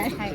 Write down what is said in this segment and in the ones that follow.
आहे.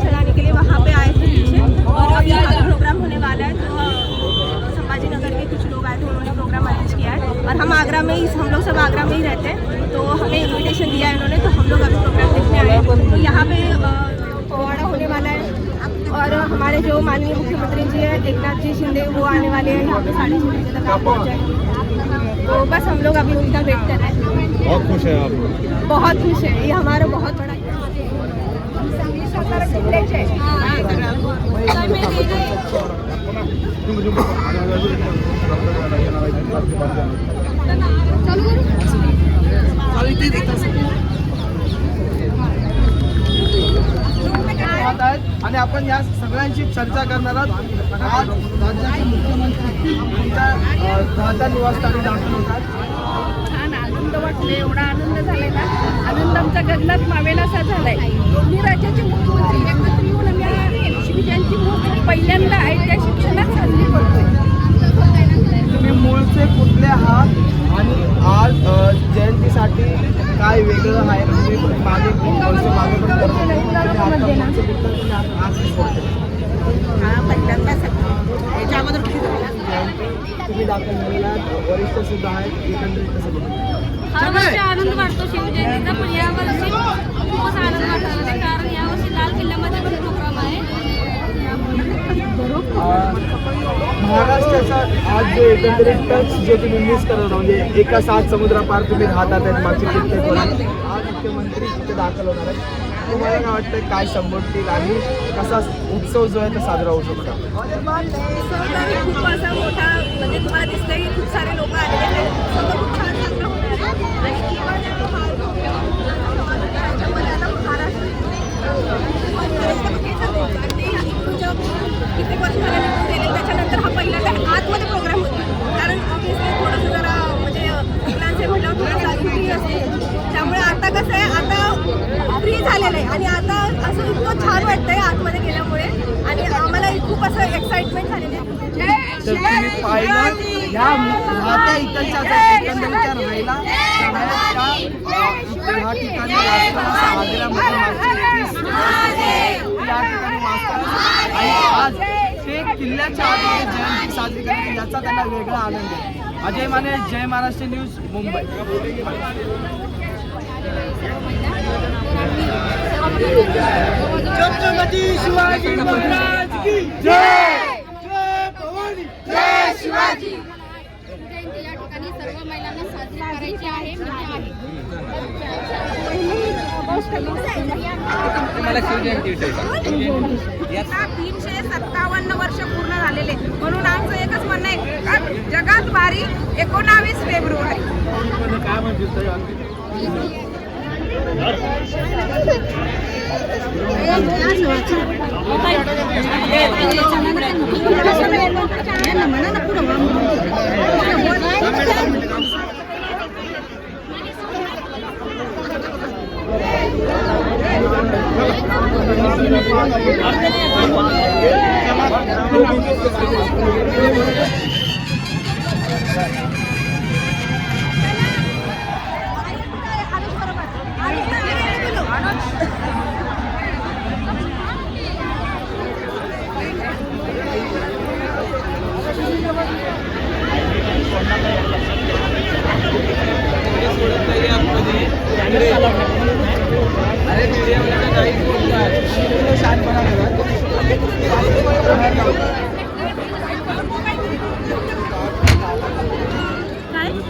चलाने के लिए वहाँ पे आए थे पीछे, और अभी प्रोग्राम होने वाला है, तो संभाजी नगर के कुछ लोग आए थे, उन्होंने प्रोग्राम अरेंज किया है, और हम आगरा में ही, हम लोग सब आगरा में ही रहते हैं, तो हमें इन्विटेशन दिया है इन्होंने, तो हम लोग अभी प्रोग्राम देखने आए हैं। तो यहाँ पे पवाड़ा होने वाला है, और हमारे जो माननीय मुख्यमंत्री जी है एकनाथ जी शिंदे, वो आने वाले हैं यहाँ पे 6:30 बजे तक आप पहुँच जाएंगे। तो बस हम लोग अभी उनका वेट कर रहे हैं। बहुत खुश है आप? बहुत खुश है, ये हमारा बहुत बड़ा आणि आपण या सगळ्यांची चर्चा करणार आहोत। आज राज्याचे मुख्यमंत्री तुमच्या निवासस्थानी दाखल होतात। छान आनंद वाटले, एवढा आनंद झालाय ना, आनंद आमचा गगनात मावेनासा झालाय। दोन्ही राज्याचे मुख्यमंत्री एकत्र येऊन आम्ही शिवजयंती महोत्सव पहिल्यांदा ऐतिहासिक क्षणात साजरी करतोय। तुम्ही मूळचे कुठले आहात आणि आज जयंतीसाठी काय वेगळं आहे? तुम्ही मागे वर्ष मागे पण याच्या अगोदर तुम्ही दाखल झालेला वरिष्ठ सुद्धा आहेत, एकंदरीत कसं बघतो? हर वर्षी आनंद वाटतो शिवजयंतीचा, पण यावर्षी खूपच आनंद वाटतो, कारण यावर्षी लाल किल्ल्यामध्ये पण प्रोग्राम आहे। महाराष्ट्राचा आज जो एकंदरीत टच जो तुम्ही मिस करत होता, म्हणजे एका 7 समुद्रापार तुम्ही राहतात आहेत मागचे कित्येक वर्ष, आज मुख्यमंत्री तिथे दाखल होणार आहेत, तुम्हाला काय वाटतं काय संबोधतील आणि कसा उत्सव जो आहे तो साजरा होऊ शकतो? खूप असा मोठा, म्हणजे तुम्हाला दिसतंय की खूप सारे लोक आलेले आहेत, सगळं खूप छान साजरा होणार आहे, आणि किंवा कित्येक वर्ष झाले निघून गेले, त्याच्यानंतर हा पहिल्यांदा आतमध्ये प्रोग्राम होता, कारण ऑब्व्हियसली थोडंसं जरा म्हणजे मुलांचे म्हटल्यावर थोडंसं फ्री असते, त्यामुळे आता कसं आहे, आता फ्री झालेलं आहे, आणि आता असं इतकं छान वाटतंय आतमध्ये गेल्यामुळे, आणि आम्हाला खूप असं एक्साइटमेंट झालेली आहे। तर तुम्ही पाहिलं ह्या राहत्या इकडच्या एकंदरीतच्या राहिला ह्या ठिकाणी आगऱ्यामध्ये या ठिकाणी वाचतात, आणि आज ते किल्ल्याच्या आतमध्ये जयंती साजरी करतात, याचा त्यांना वेगळा आनंद आहे। अजय माने, जय महाराष्ट्र न्यूज, मुंबई। छत्रपती शिवाजी महाराज की जय, जय भवानी, जय शिवाजी। शिवजयंती या ठिकाणी सर्व महिलांना साजरी करायची आहे, मला शिवजयंती 357 वर्ष पूर्ण झालेले, म्हणून आमचं एकच म्हणणं आहे का जगात वारी 19 फेब्रुवारी।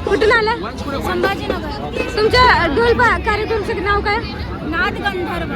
कुठून आला? संभाजीनगर। तुमच्या ढोल कार्यक्रमचं नाव काय? नाद गंधर्व।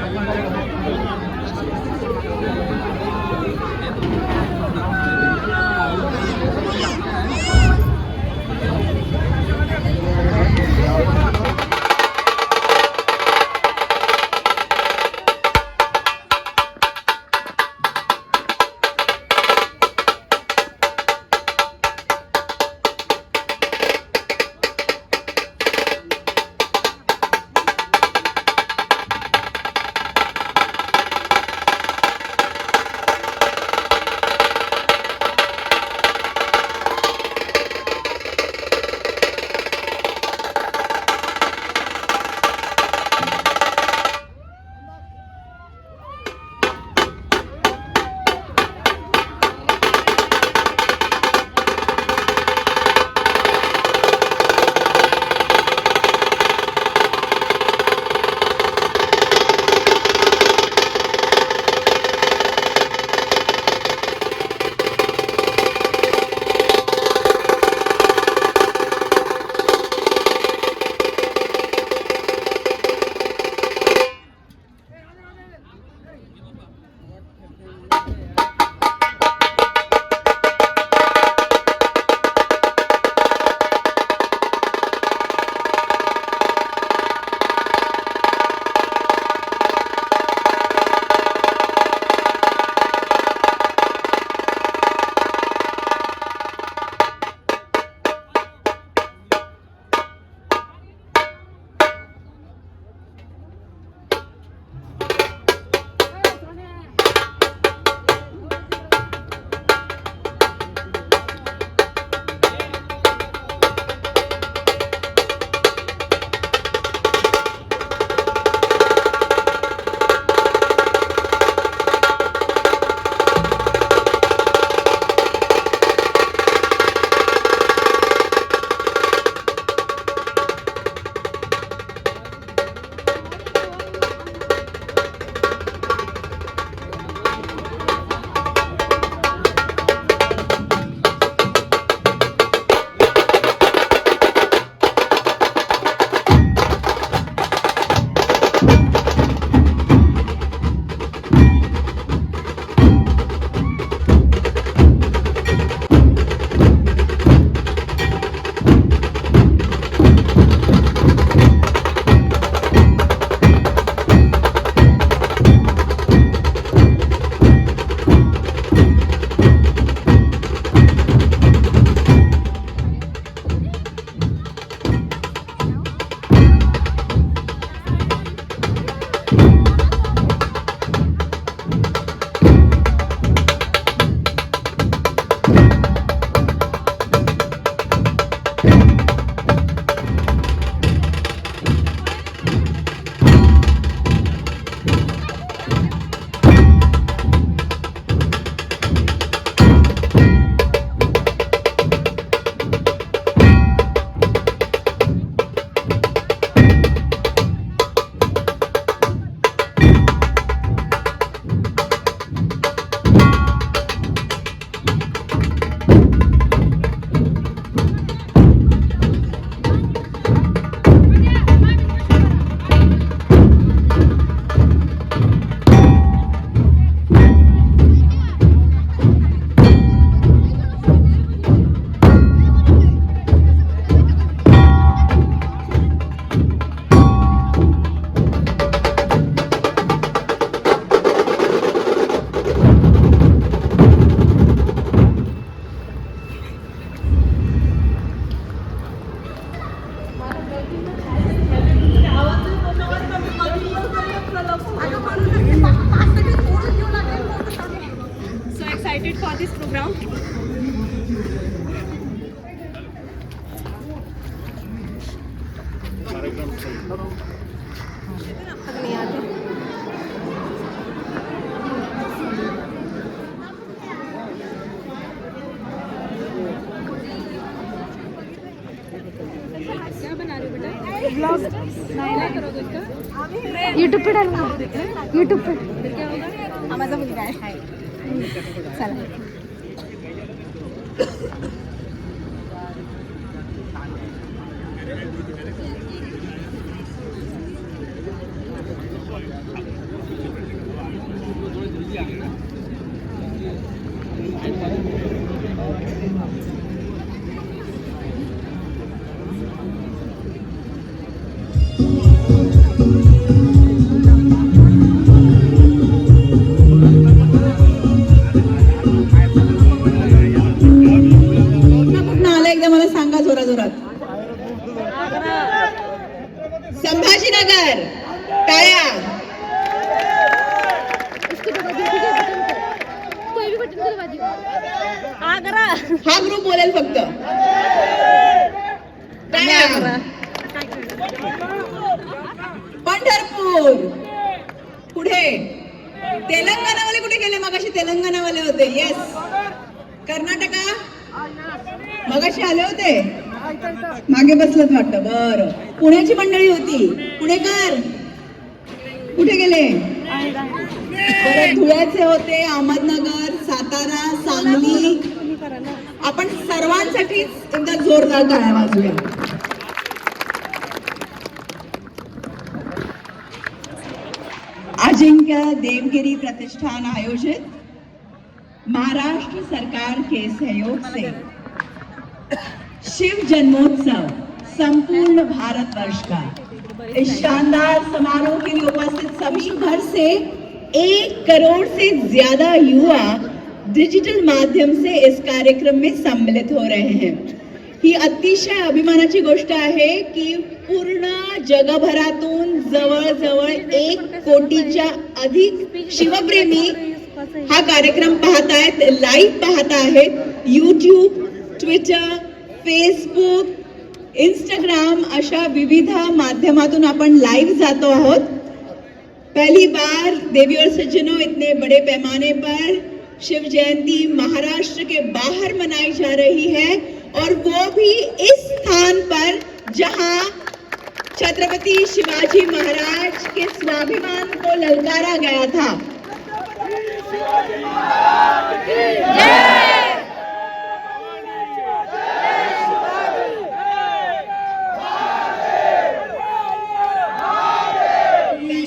excited for this program. क्या बना रहे हो बेटा? ब्लॉग क्या करोगे इसका? यूट्यूब पे डालूंगा, यूट्यूब पे. क्या होगा? हा माझा मुलगा आहे. चला. कुठं आलं एकदा मला सांगा जोरात. संभाजीनगर टाळ्या. हा ग्रुप बोलेल फक्त. टाळ्या. पंढरपूर. पुढे तेलंगणावाले कुठे गेले? मगाशी तेलंगणावाले होते. येस. कर्नाटका मगाशी आले होते, मागे बसलत वाटतं. बरं, पुण्याची मंडळी होती. पुणेकर कुठे गेले? बरं, धुळ्याचे होते, अहमदनगर, सातारा, सांगली. आपण सर्वांसाठीच एकदा जोरदार टाळ्या वाजूया. अजिंक्य देवगिरी प्रतिष्ठान आयोजित महाराष्ट्र सरकार के सहयोग से शिव जन्मोत्सव संपूर्ण भारतवर्ष का इस शानदार समारोह के लिए उपस्थित सभी भर से 1 करोड़ से ज्यादा युवा डिजिटल माध्यम से इस कार्यक्रम में सम्मिलित हो रहे हैं. ही अतिशय अभिमानाची गोष्ट आहे की पूर्ण जगभरातून जवळजवळ 1 कोटीच्या अधिक शिवप्रेमी हा कार्यक्रम पाहत आहेत, लाईव्ह पाहत आहेत. यूट्यूब, ट्विटर, फेसबुक, इंस्टाग्राम अशा विविध माध्यमातून आपण लाइव जातो आहोत. पहली बार देवी और सज्जनों, इतने बड़े पैमाने पर शिव जयंती महाराष्ट्र के बाहर मनाई जा रही है, और वो भी इस स्थान पर जहां छत्रपति शिवाजी महाराज के स्वाभिमान को ललकारा गया था.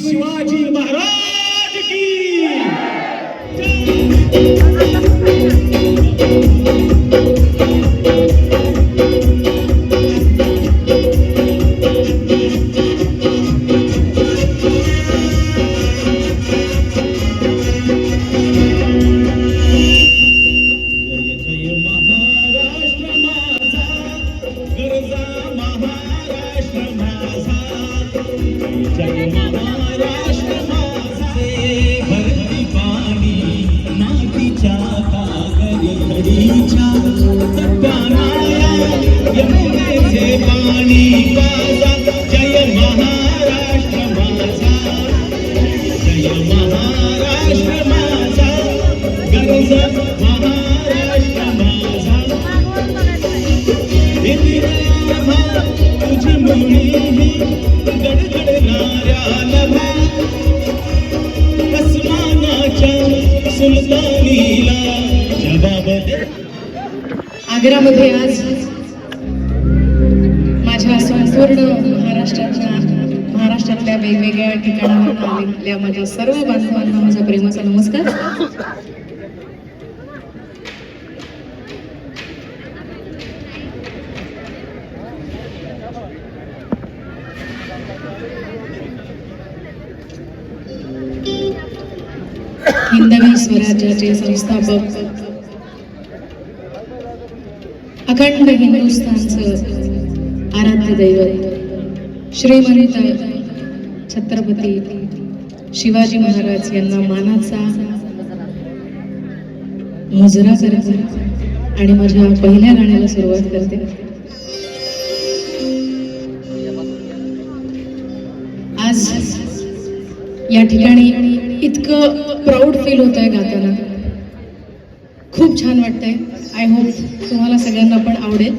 शिवाजी महाराज की आग्रामध्ये आज माझ्या संपूर्ण महाराष्ट्रातल्या वेगवेगळ्या ठिकाणांवरून आलेल्या माझ्या सर्व बांधवांना माझा प्रेमाचा नमस्कार. हिंदवी स्वराज्याचे संस्थापक, अखंड हिंदुस्थानचं आराध्य दैवत श्रीमंत छत्रपती शिवाजी महाराज यांना मानाचा मुजरा करते आणि माझ्या पहिल्या गाण्याला सुरुवात करते. आज या ठिकाणी इतकं प्राऊड फील होत आहे गाताना. खूप छान वाटतंय. आय होप तुम्हाला सगळ्यांना पण आवडेल.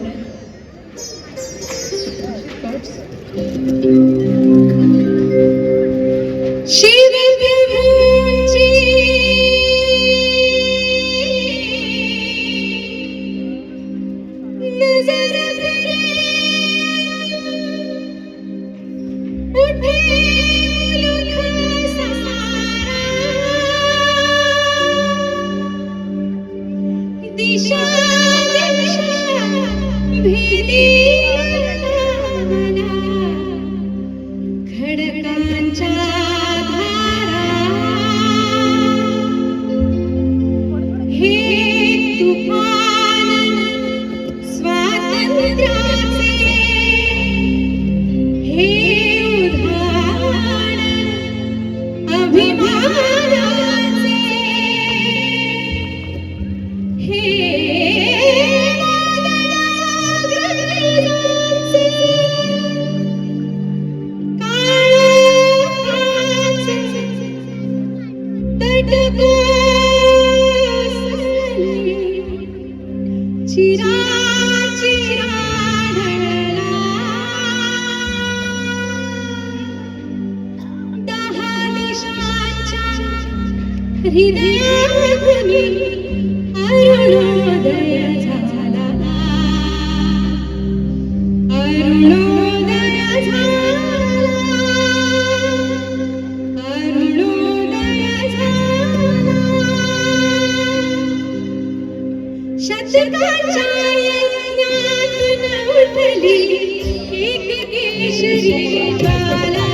दिशा खडकांच्या धारा हे तुफान स्वातंत्र्याचे हे उधाण अभिमानाचे हे चिरा चिरा ढळला 10 दिशांच्या हृदयाग्नी अरुणोदय झाला अरुणोदय झाला अरुणोदय झाला शतकाच्या यज्ञातून उठली एक केशरी ज्वाला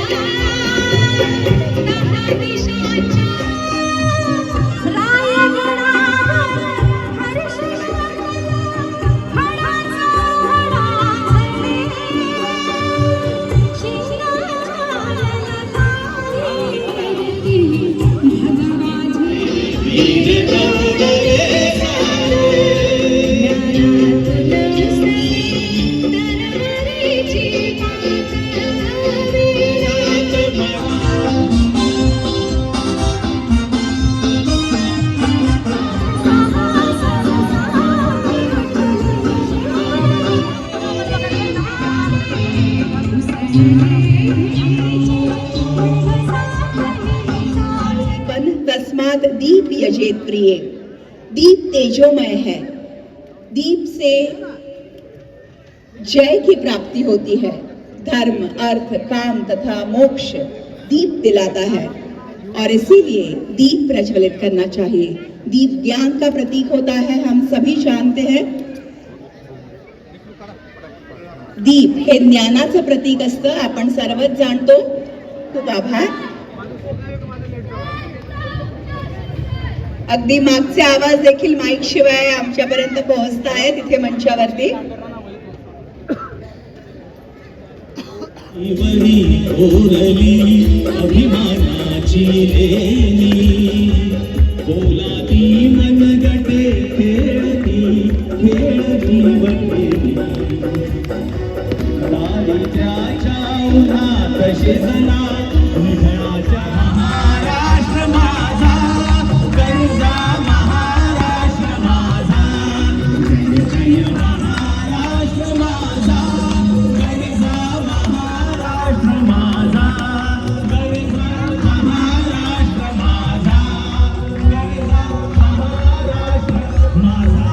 10 दिशांच्या रायगडावर हर्ष फळाचा फळा झळे शिंगाला तारी तस्मात् दीप यजेत प्रिय दीप तेजोमय है दीप से जय की प्राप्ति होती है धर्म अर्थ काम तथा मोक्ष दीप दिलाता है और इसीलिए दीप प्रज्वलित करना चाहिए दीप ज्ञान का प्रतीक होता है हम सभी जानते हैं दीप हे ज्ञानाचं प्रतीक असतं आपण सर्वच जाणतो खूप आभार अगदी मागचे आवाज देखील माईक शिवाय आमच्यापर्यंत पोहोचत आहेत इथे मंचावरती अभिमानाची लेणी बोलाती मनगटे खेळती खेळती बटेली तारीच्या उन्हात शिजला निधनाच्या महाराष्ट्र माझा गरजा महाराष्ट्र माझा जय महाराष्ट्र माझा गरजा महाराष्ट्र माझा गरजा महाराष्ट्र माझा गरजा महाराष्ट्र माझा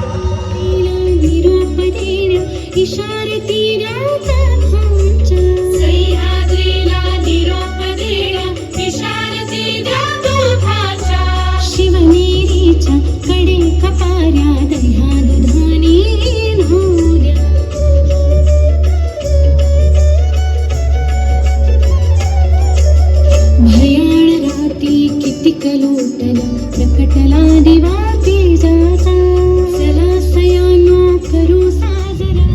निरोप देण्या इशारती राहता सह्याद्रीला निरोप देण्या इशारती द्या भाषा शिवनेरीच्या कडे कपाऱ्या दह्या दुधाने न्हाऱ्या भयाण राती कितीक लोटला प्रकटला दिवा तेजाचा चला सयानो करू साजरा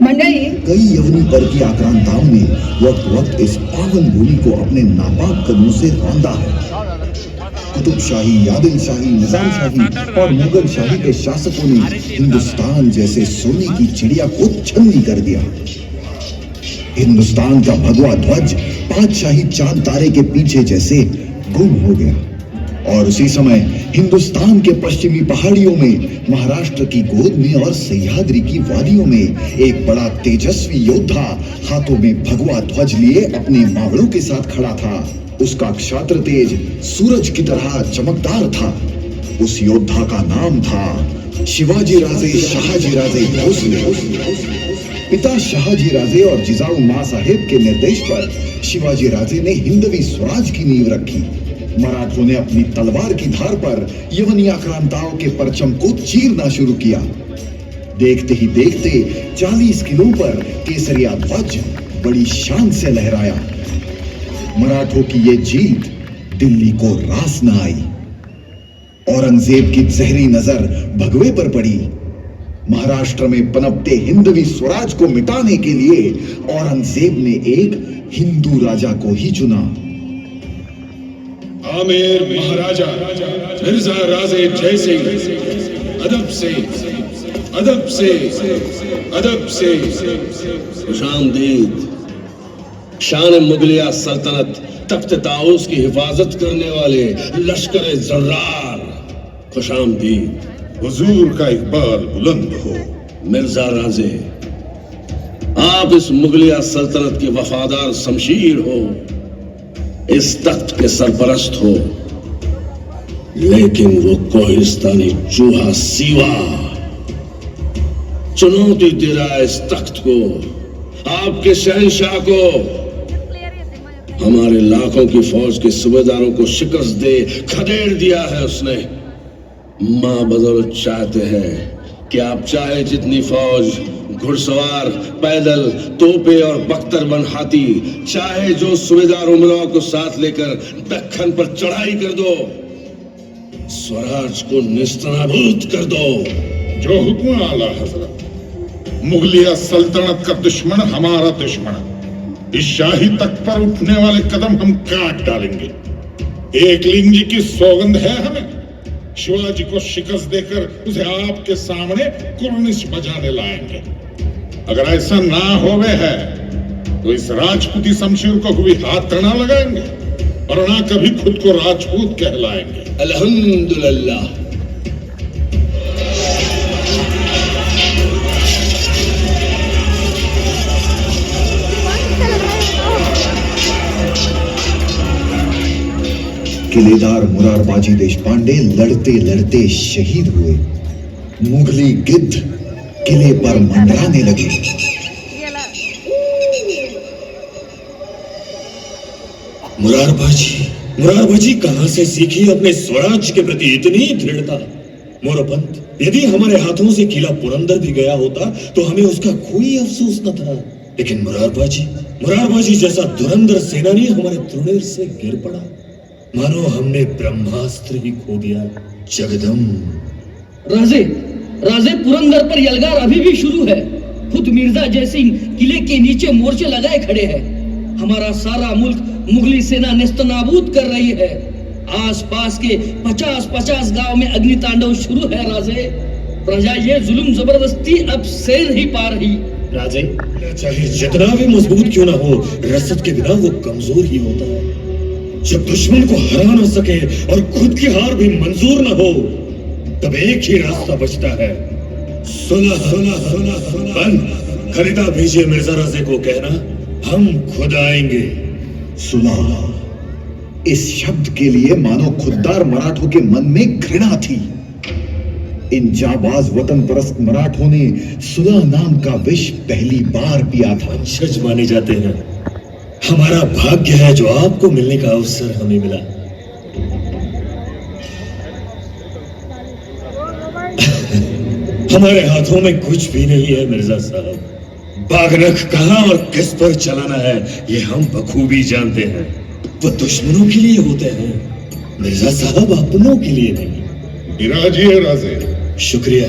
मंडळी कई यवनी पर की आक्रांताओं ने वक्त वक्त इस पावन भूमि को अपने नापाक कदमों से रौंदा है कुतुब शाही आदिल शाही निजाम शाही और मुगल शाही के शासकों ने हिंदुस्तान जैसे सोने की चिड़िया को छन्नी कर दिया हिंदुस्तान का भगवा ध्वज 5 शाही चांद तारे के पीछे जैसे गुम हो गया और उसी समय हिंदुस्तान के पश्चिमी पहाड़ियों में, महाराष्ट्र की गोद में और सह्याद्री की वादियों में एक बड़ा तेजस्वी योद्धा हाथों में भगवा ध्वज लिए अपने मावड़ों के साथ खड़ा था। उसका क्षात्र तेज सूरज की तरह चमकदार था। उस योद्धा का नाम था शिवाजी राजे शहाजी राजे भोसले। पिता शहाजी राजे और जिजाऊ मां साहेब के निर्देश पर शिवाजी राजे ने हिंदवी स्वराज की नींव रखी। मराठों ने अपनी तलवार की धार पर यवनी आक्रांताओं के परचम को चीरना शुरू किया। देखते ही देखते 40 किलों पर केसरिया ध्वज बड़ी शान से लहराया। मराठों की ये जीत दिल्ली को रास न आई। औरंगजेब की जहरी नजर भगवे पर पड़ी। महाराष्ट्र में पनपते हिंदवी स्वराज को मिटाने के लिए औरंगजेब ने एक हिंदू राजा को ही चुना। आमेर महाराजा मिर्जा राजे जय सिंह अदब से अदब से अदब से खुशामदीद। शान मुगलिया सल्तनत तख्त ताऊस की हिफाजत करने वाले लश्कर जर्रार खुशामदीद। हुजूर का इकबाल बुलंद हो। मिर्जा राजे, आप इस मुगलिया सल्तनत के वफादार शमशीर हो, इस तख्त के सरपरस्त हो, लेकिन वो कोहिस्तानी चूहा सीवा चुनौती दे रहा है इस तख्त को, आपके शहंशाह को। हमारे लाखों की फौज के सूबेदारों को शिकस्त दे खदेड़ दिया है उसने। मां बदौलत चाहते हैं कि आप चाहे जितनी फौज, घुड़सवार, पैदल, तोपे और बख्तरबंद हाथी, चाहे जो सूबेदार उमराव को साथ लेकर दक्खन पर चढ़ाई कर दो, स्वराज को निस्तनाबूद कर दो। जो हुक्म आला हजरत। मुगलिया सल्तनत का दुश्मन हमारा दुश्मन। इस शाही तख्त पर उठने वाले कदम हम काट डालेंगे। एकलिंग जी की सौगंध है हमें। शिवाजी को शिकस्त देकर उसे आपके सामने कुर्निश बजाने लाएंगे। अगर ऐसा ना होवे है तो इस राजपूती शमशीर को कभी हाथ ना लगाएंगे और ना कभी खुद को राजपूत कहलाएंगे। अल्हम्दुलिल्लाह। किलेदार मुरारबाजी देशपांडे लड़ते लड़ते शहीद हुए। मुगली गिद्ध किले पर मंडराने लगे। मुरारबाजी कहां से सीखी अपने स्वराज के प्रति इतनी दृढ़ता? मोरोपंत, यदि हमारे हाथों से किला पुरंदर भी गया होता तो हमें उसका कोई अफसोस न था, लेकिन मुरारबाजी जैसा धुरंधर सेनानी हमारे तृणेर से गिर पड़ा। मानो हमने ब्रह्मास्त्र ही खो दिया। जगदम राजे पुरंदर पर यलगार अभी भी शुरू है। खुद मिर्जा जयसिंह किले के नीचे मोर्चे लगाए खड़े हैं। हमारा सारा मुल्क मुगली सेना नेस्तनाबूद कर रही है। आसपास के 50-50 गांव में अग्नि तांडव शुरू है। राजे, प्रजा ये जुल्म जबरदस्ती अब सह नहीं पा रही। राजे, चाहे जितना भी मजबूत क्यों ना हो, रसद के बिना वो कमजोर ही होता है। जब दुश्मन को हरा न सके और खुद की हार भी मंजूर न हो, तब एक ही रास्ता बचता है। सुना खरीदा भेजिए मिर्जा राजे को, कहना हम खुद आएंगे। सुना, इस शब्द के लिए मानो खुददार मराठों के मन में घृणा थी। इन जाबाज वतन परस्त मराठों ने सुलह नाम का विष पहली बार पिया था। वंशज माने जाते हैं। हमारा भाग्य है जो आपको मिलने का अवसर हमें मिला। हमारे हाथों में कुछ भी नहीं है मिर्जा साहब। बागनख कहां और किस पर चलाना है ये हम बखूबी जानते हैं। वो दुश्मनों के लिए होते हैं मिर्जा साहब, अपनों के लिए नहीं। विराजिए राजे। शुक्रिया।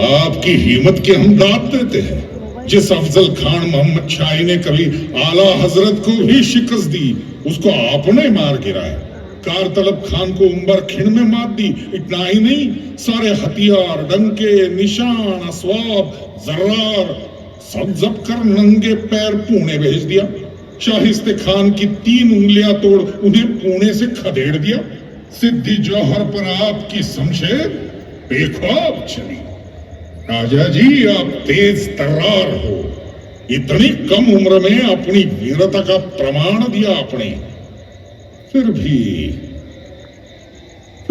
आपकी हिम्मत की हम दाद देते हैं। जिस अफजल खान मोहम्मद शाही ने कभी आला हजरत को भी शिकस्त दी, उसको आपने मार गिराया। कार तलब खान को उम्बर खिंड में मात दी। इतना ही नहीं, सारे हथियार, डंके, निशान, असवाब, जर्रार सब जब्त कर नंगे पैर पुणे भेज दिया। शाहिस्ते खान की 3 उंगलियां तोड़ उन्हें पुणे से खदेड़ दिया। सिद्धि जौहर पर आपकी शमशेर बेख्वाब चली। राजा जी, आप तेज तर्रार हो। इतनी कम उम्र में अपनी वीरता का प्रमाण दिया आपने। फिर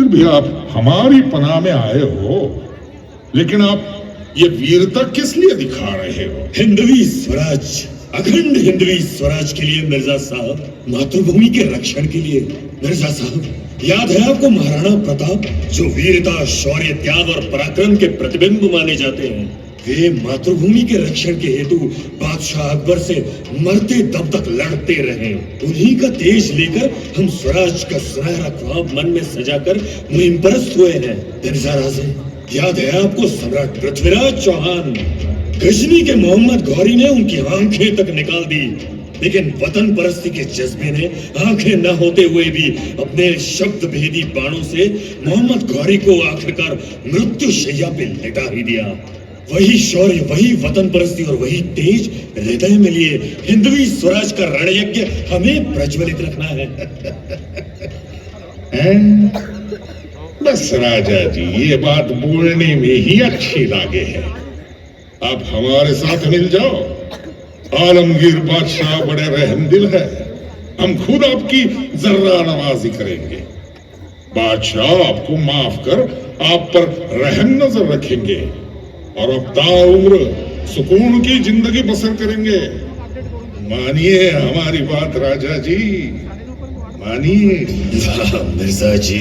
भी आप हमारी पनाह में आए हो, लेकिन आप ये वीरता किस लिए दिखा रहे हो? हिंदवी स्वराज, अखंड हिंदवी स्वराज के लिए मिर्जा साहब, मातृभूमि के रक्षण के लिए। मिर्जा साहब, याद है आपको महाराणा प्रताप, जो वीरता, शौर्य, त्याग और पराक्रम के प्रतिबिंब माने जाते हैं? वे मातृभूमि के रक्षण के हेतु बादशाह अकबर से मरते दम तक लड़ते रहे। उन्हीं का तेज लेकर हम स्वराज का सुनहरा ख्वाब मन में सजाकर मुहिम परस्त हुए हैं। मिर्जा राजे, याद है आपको सम्राट पृथ्वीराज चौहान, गजनी के मोहम्मद गौरी ने उनकी आंखें तक निकाल दी, लेकिन वतन परस्ती के जज्बे ने आंखें न होते हुए भी अपने शब्द भेदी बाणों से मोहम्मद गौरी को आखिरकार मृत्यु शैया पे लिटा ही दिया। वही शौर्य, वही वतन परस्ती और वही तेज हृदय में लिए हिंदवी स्वराज का रणयज्ञ हमें प्रज्वलित रखना है। बस राजा जी, ये बात बोलने में ही अच्छी लागे है। आप हमारे साथ मिल जाओ। आलमगीर बादशाह बड़े रहमदिल है, हम खुद आपकी जर्रा नवाजी करेंगे। बादशाह आपको माफ कर आप पर रहम नजर रखेंगे और अब ताउम्र सुकून की जिंदगी बसर करेंगे। मानिए हमारी बात राजा जी, मानिए। मिर्जा जी,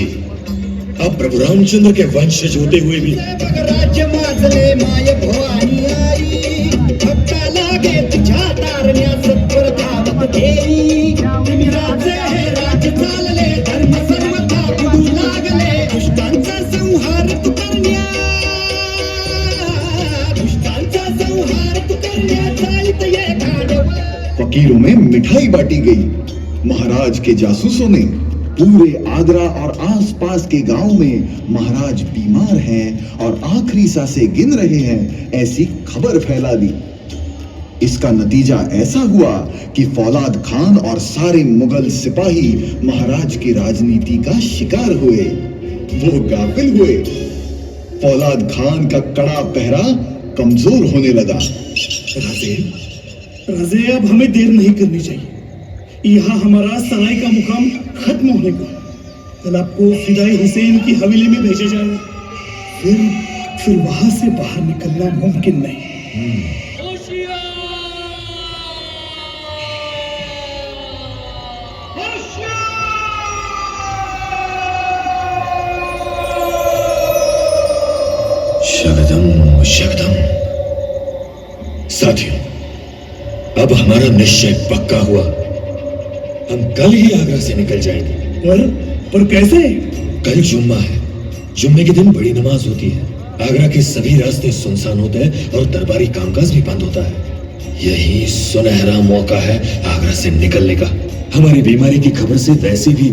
आप प्रभु रामचंद्र के वंशज होते हुए भी राज्य माजले माय भवानी आई, भक्ता लागे तुझ्या तारण्या सत्वर धावत देई। तुम्ही राजे हे राज्य चालले, धर्म सर्वथा पुढू लागले, दुष्टांचा संहार तू करण्या, दुष्टांचा संहार तू करण्या, चालित ये गाढव। फकीरों में मिठाई बांटी गई। महाराज के जासूसों ने पूरे आगरा और आसपास के गांव में महाराज बीमार हैं और आखिरी सांसें गिन रहे हैं ऐसी खबर फैला दी। इसका नतीजा ऐसा हुआ कि फौलाद खान और सारे मुगल सिपाही महाराज की राजनीति का शिकार हुए। वो गाफिल हुए। फौलाद खान का कड़ा पहरा कमजोर होने लगा। राजे, अब हमें देर नहीं करनी चाहिए। यहाँ हमारा सराय का मुकाम खत्म होने को, कल आपको फिदाई हुसैन की हवेली में भेजा जाएगा। फिर वहां से बाहर निकलना मुमकिन नहीं। शगदम शगदम। साथियों, अब हमारा निश्चय पक्का हुआ। हम कल ही आगरा से निकल जाएंगे। पर कैसे? कल जुम्मा है। जुम्मे के दिन बड़ी नमाज होती है। आगरा के सभी रास्ते सुनसान होते हैं और दरबारी कामकाज भी बंद होता है। यही सुनहरा मौका है आगरा से निकलने का। हमारी बीमारी की खबर से वैसे भी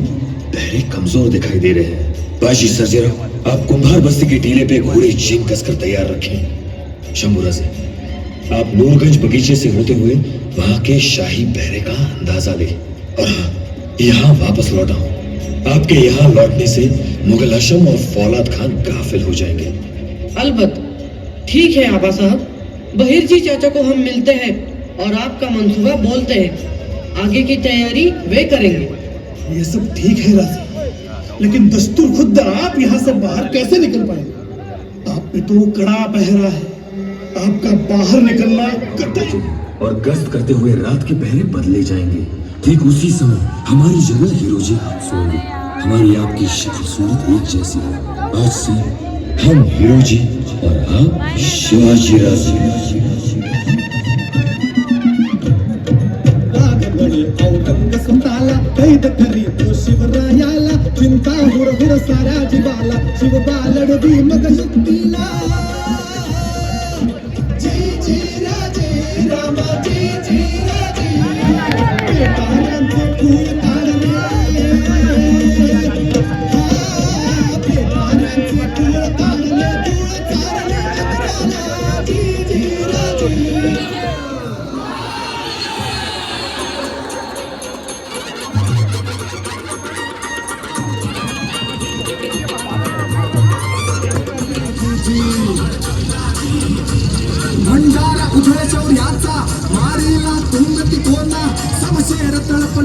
पहरे कमजोर दिखाई दे रहे हैं। बाजी सर्जेराव, आप कुंभार बस्ती के टीले पे घोड़े चीन कसकर तैयार रखें। शंभूरा से आप नूरगंज बगीचे से होते हुए वहां के शाही पहरे का अंदाजा ले। और हाँ, यहाँ वापस लौट आओ। आपके यहाँ लौटने से मुगल आशम और फौलाद खान गाफिल हो जाएंगे। अलबत्त, ठीक है आबा साहब। बहिर जी चाचा को हम मिलते हैं और आपका मंसूबा बोलते हैं। आगे की तैयारी वे करेंगे। ये सब ठीक है राजे, लेकिन दस्तूर खुद आप यहाँ से बाहर कैसे निकल पाएंगे? आप पे तो कड़ा पहरा है। आपका बाहर निकलना कतई। और गश्त करते हुए रात के पहरे बदले जाएंगे। ठीक उसी समय हमारी जगह हीरो जी सोएंगे। हमारी आपकी शक्ल सूरत एक जैसी है। आज से हम हीरो जी और आप शिवाजी राजे। कैद करी तो शिवरायाला, चिंता हुर हुर साऱ्या जीवाला, शिव बालडवी मग शक्तीला। जी जी राजे रामा, जी जी राजे, बेटारांचे फूल काढले, बेटारांचे फूल काढले, धूळ चालले, जी जी राजे।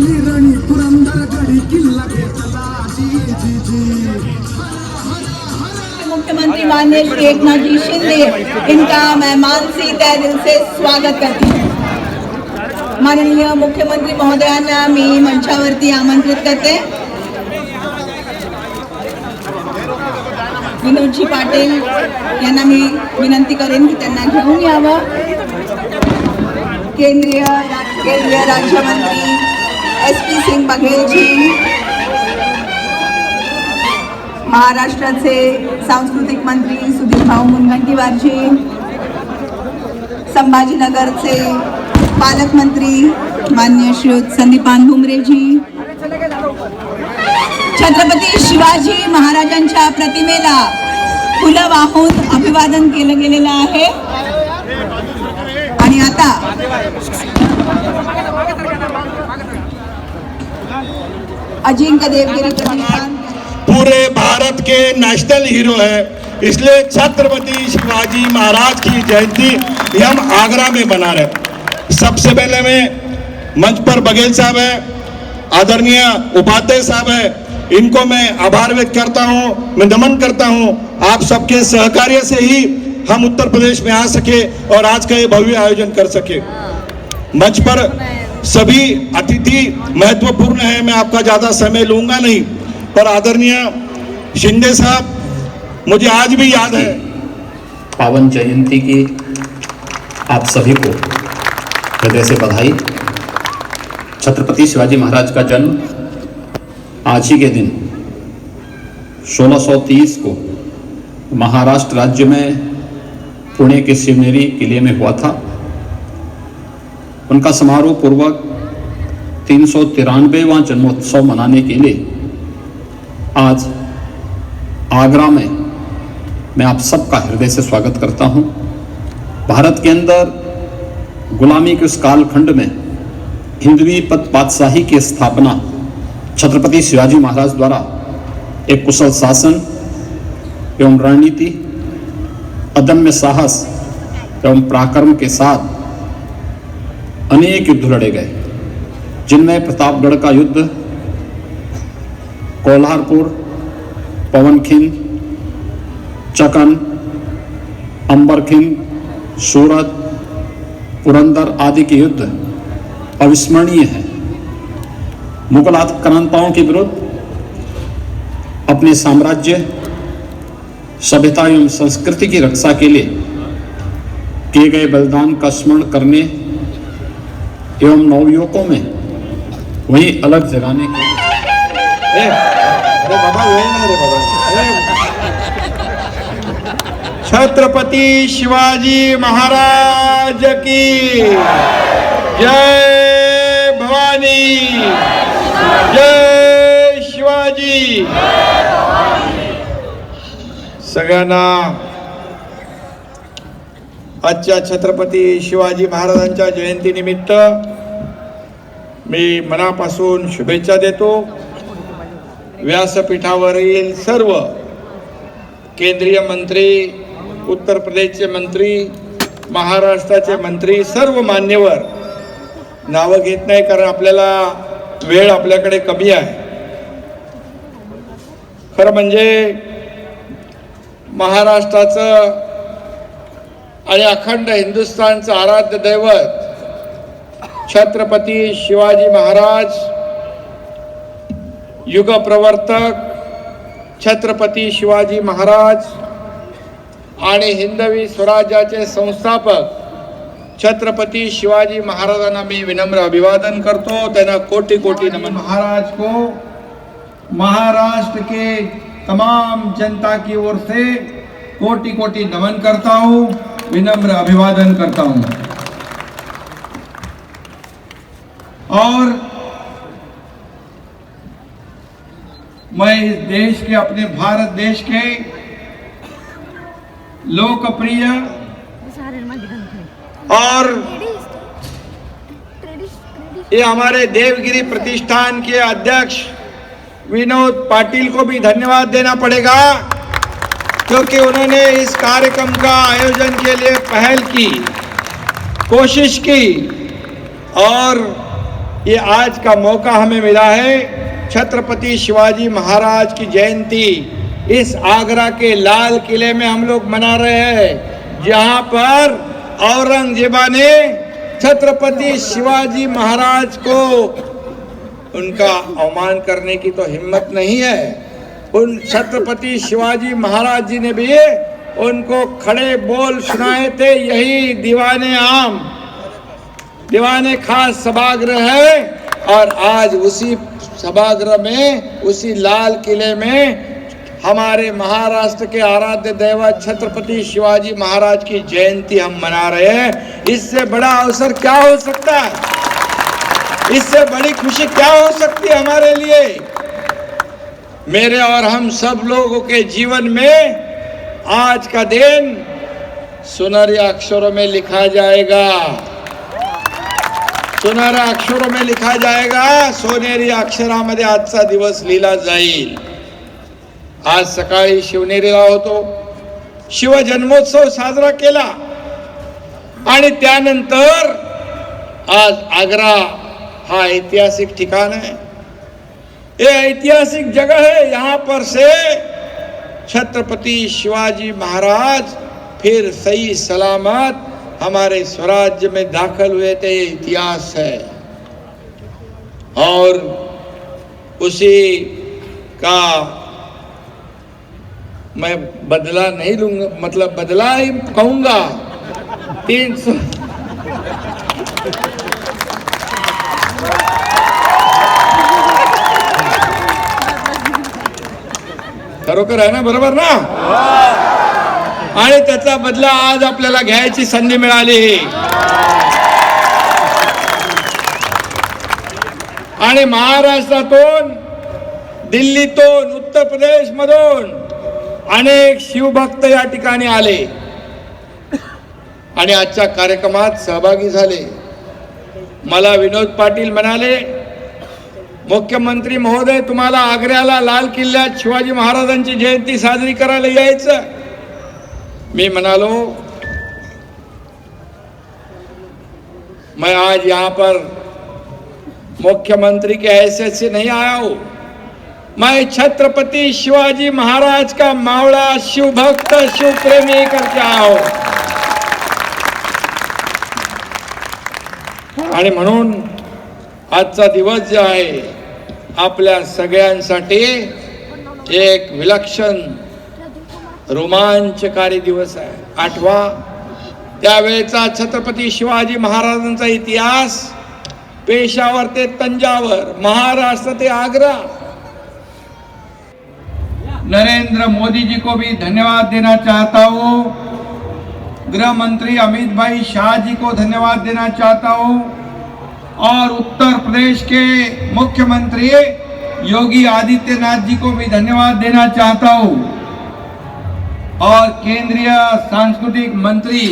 जिंकली राणी पुरंदर गडी किल्ला घेतला जी जी जी मुख्यमंत्री माननीय श्री एकनाथ जी शिंदे इनका मैं मान से तहे दिल से स्वागत करती हूँ। माननीय मुख्यमंत्री महोदयांना मी मंचावरती आमंत्रित करते। विनोदजी पाटील यांना मी विनंती करेन की त्यांना घेऊन यावं। केंद्रीय राज्यमंत्री SP सिंग बघेल जी, महाराष्ट्राचे सांस्कृतिक मंत्री सुधीर भाऊ मुनगंटीवार जी, संभाजीनगरचे पालकमंत्री माननीय श्रीयुत संदीपान भुमरे जी, छत्रपती शिवाजी महाराजांच्या प्रतिमेला फुलं वाहून अभिवादन केलं गेलेलं आहे। आणि आता अजिंक्य देवगिरी प्रतिष्ठान पूरे भारत के नेशनल हीरो है, इसलिए छत्रपति शिवाजी महाराज की जयंती हम आगरा में मना रहे। सबसे पहले मैं मंच पर बघेल साहब है, आदरणीय उपाध्याय साहब है, इनको मैं आभार व्यक्त करता हूं, मैं नमन करता हूं। आप सबके सहकार्य से ही हम उत्तर प्रदेश में आ सके और आज का ये भव्य आयोजन कर सके। मंच पर सभी अतिथि महत्वपूर्ण है, मैं आपका ज्यादा समय लूंगा नहीं, पर आदरणीय शिंदे साहब, मुझे आज भी याद है पावन जयंती की आप सभी को हृदय से बधाई। छत्रपति शिवाजी महाराज का जन्म आज ही के दिन 1630 को महाराष्ट्र राज्य में पुणे के शिवनेरी किले में हुआ था। उनका समारोह पूर्वक 393वां जन्मोत्सव मनाने के लिए आज आगरा में मैं आप सबका हृदय से स्वागत करता हूं। भारत के अंदर गुलामी के उस कालखंड में हिंदवी बादशाही की स्थापना छत्रपति शिवाजी महाराज द्वारा एक कुशल शासन एवं रणनीति, अदम्य साहस एवं पराक्रम के साथ अनेक युद्ध लड़े गए, जिनमें प्रतापगढ़ का युद्ध, कोल्हारपुर, पवनखिंड, चकन, अंबरखिंड, सूरत, पुरंदर आदि के युद्ध अविस्मरणीय हैं। मुगल आक्रांताओं के विरुद्ध अपने साम्राज्य, सभ्यता एवं संस्कृति की रक्षा के लिए किए गए बलिदान का स्मरण करने एवं नवयुवकों में वही अलग जगाने के छत्रपति शिवाजी महाराज की जय भवानी, जय शिवाजी। सगळ्यांना आजच्या छत्रपती शिवाजी महाराजांच्या जयंतीनिमित्त मी मनापासून शुभेच्छा देतो। व्यासपीठावरील सर्व केंद्रीय मंत्री, उत्तर प्रदेशचे मंत्री, महाराष्ट्राचे मंत्री, सर्व मान्यवर, नावं घेत नाही कारण आपल्याला वेळ आपल्याकडे कमी आहे। खरं म्हणजे महाराष्ट्राचं आणि अखंड हिंदुस्थानचं आराध्य दैवत छत्रपती शिवाजी महाराज, युग प्रवर्तक छत्रपती शिवाजी महाराज आणि हिंदवी स्वराज्याचे संस्थापक छत्रपति शिवाजी महाराजांना मी विनम्र अभिवादन करतो, त्यांना कोटि कोटि नमन। महाराज को महाराष्ट्र के तमाम जनता की ओर से कोटि कोटि नमन करता हूँ, विनम्र अभिवादन करता हूँ। और मैं इस देश के, अपने भारत देश के लोकप्रिय और ये हमारे देवगिरी प्रतिष्ठान के अध्यक्ष विनोद पाटिल को भी धन्यवाद देना पड़ेगा, क्योंकि उन्होंने इस कार्यक्रम का आयोजन के लिए पहल की, कोशिश की और ये आज का मौका हमें मिला है। छत्रपति शिवाजी महाराज की जयंती इस आगरा के लाल किले में हम लोग मना रहे हैं, जहां पर औरंगजेबा ने छत्रपति शिवाजी महाराज को उनका अवमान करने की तो हिम्मत नहीं है। उन छत्रपति शिवाजी महाराज जी ने भी उनको खड़े बोल सुनाए थे। यही दीवाने आम दीवाने खास सभागृह है और आज उसी सभागृह में, उसी लाल किले में हमारे महाराष्ट्र के आराध्य दैवत छत्रपति शिवाजी महाराज की जयंती हम मना रहे हैं। इससे बड़ा अवसर क्या हो सकता है? इससे बड़ी खुशी क्या हो सकती है हमारे लिए? मेरे और हम सब लोगों के जीवन में आज का दिन सुनहरे अक्षरों में लिखा जाएगा, सुनहरे अक्षरों में लिखा जाएगा, सोनेरी अक्षरामध्ये आजचा दिवस लिहिला जाईल। आज सकाळी शिवनेरीला होतो, शिवजन्मोत्सव साजरा केला आणि त्यानंतर आज आगरा हा ऐतिहासिक ठिकाण है, ये ऐतिहासिक जगह है। यहाँ पर से छत्रपति शिवाजी महाराज फिर सही सलामत हमारे स्वराज्य में दाखिल हुए थे, ये इतिहास है। और उसी का मैं बदला नहीं लूंगा, मतलब बदला ही कहूंगा। 300 खरोखर आहे ना, बरोबर ना? आणि त्याचा बदला आज आपल्याला घ्यायची संधी मिळाली आणि महाराष्ट्रातून, दिल्लीतून, उत्तर प्रदेश मधून अनेक शिवभक्त या ठिकाणी आले आणि आजच्या कार्यक्रमात सहभागी झाले। मला विनोद पाटील म्हणाले, मुख्यमंत्री महोदय तुम्हाला आग्र्याला लाल किल्ल्यात शिवाजी महाराजांची जयंती साजरी करायला यायचं। मैं म्हणालो, मैं आज यहाँ पर मुख्यमंत्री के हैसियत से नहीं आया हूं, मैं छत्रपति शिवाजी महाराज का मावड़ा, शिव भक्त, शिव प्रेमी करके आया हूं। आणि म्हणून आजचा दिवस जो आहे आपल्या सगळ्यांसाठी एक विलक्षण रोमांचकारी दिवस आहे। आठवा, त्यावेळेचा छत्रपती शिवाजी महाराजांचा इतिहास, पेशावर ते तंजावर, महाराष्ट्र ते आगरा। नरेंद्र मोदी जी को भी धन्यवाद देना चाहता हूँ, गृह मंत्री अमित भाई शाह जी को धन्यवाद देना चाहता हूँ और उत्तर प्रदेश के मुख्यमंत्री योगी आदित्यनाथ जी को भी धन्यवाद देना चाहता हूँ और केंद्रीय सांस्कृतिक मंत्री